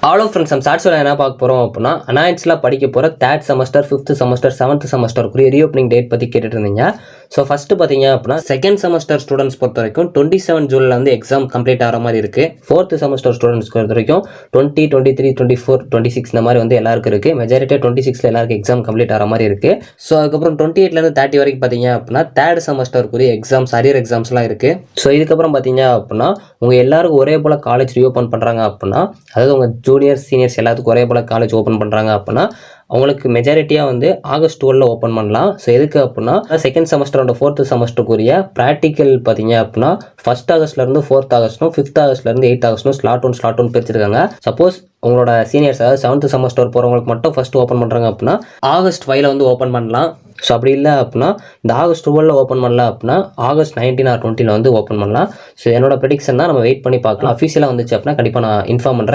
All of friends நம்ம ஸ்டார்ட்ஸில் என்ன பார்க்க போகிறோம் அப்படின்னா அனாயின்ஸில் படிக்க போகிற third semester 5th semester 7th செமஸ்டருக்குரிய ரீஓப்பனிங் டேட் பற்றி கேட்டுட்டு இருந்தீங்க. ஸோ ஃபஸ்ட்டு பார்த்தீங்க அப்படின்னா செகண்ட் செமஸ்டர் ஸ்டூடெண்ட்ஸ் பொறுத்த வரைக்கும் 27 ஜூனில் வந்து எக்ஸாம் கம்ப்ளீட் ஆகிற மாதிரி இருக்குது. 4th செமஸ்டர் ஸ்டூடெண்ட்ஸ்க்கு பொறுத்த வரைக்கும் 20, 23, 24, 26 இந்த மாதிரி வந்து எல்லாருக்கும் இருக்குது. மெஜாரிட்டியாக 26ல் எல்லாருக்கும் எக்ஸாம் கம்ப்ளீட் ஆகிற மாதிரி இருக்குது. ஸோ அதுக்கப்புறம் 28லேருந்து 30 வரைக்கும் பார்த்தீங்க அப்படின்னா தேர்ட் செமஸ்டருக்குரிய எக்ஸாம்ஸ் அரியர் எக்ஸாம்ஸ்லாம் இருக்குது. ஸோ இதுக்கப்புறம் பார்த்தீங்க அப்படின்னா உங்கள் எல்லாருக்கும் ஒரே போல் காலேஜ் ரீஓப்பன் பண்ணுறாங்க அப்படின்னா, அதாவது உங்கள் ஜூனியர்ஸ் சீனியர்ஸ் எல்லாத்துக்கும் ஒரே போல் காலேஜ் ஓப்பன் பண்ணுறாங்க அப்படின்னா அவங்களுக்கு மெஜாரிட்டியாக வந்து ஆகஸ்ட் 12 ஓப்பன் பண்ணலாம். ஸோ எதுக்கு அப்படின்னா செகண்ட் செமஸ்டரோட 4th செமஸ்டருக்குரிய ப்ராக்டிக்கல் பார்த்தீங்க அப்படின்னா 1 ஆகஸ்ட்லேருந்து 4 ஆகஸ்ட்டும் 5 ஆகஸ்ட்லேருந்து 8 ஆகஸ்ட்டும் ஸ்லாட் ஒன் பிரிச்சிருக்காங்க. சப்போஸ் உங்களோட சீனியர்ஸ் அதாவது 7th செமஸ்டர் போகிறவங்களுக்கு மட்டும் ஃபஸ்ட்டு ஓப்பன் பண்ணுறாங்க அப்படின்னா ஆகஸ்ட் 5 வந்து ஓப்பன் பண்ணலாம். ஸோ அப்படி இல்லை அப்படின்னா இந்த ஆகஸ்ட் 12 ஓப்பன் பண்ணலாம் அப்படின்னா ஆகஸ்ட் 19 or 20 வந்து ஓப்பன் பண்ணலாம். ஸோ என்னோட ப்ரெடிக்ஷன் தான், நம்ம வெயிட் பண்ணி பார்க்கலாம். அஃபீஷியலாக வந்துச்சு அப்படின்னா கண்டிப்பாக நான் இன்ஃபார்ம் பண்ணுறேன்.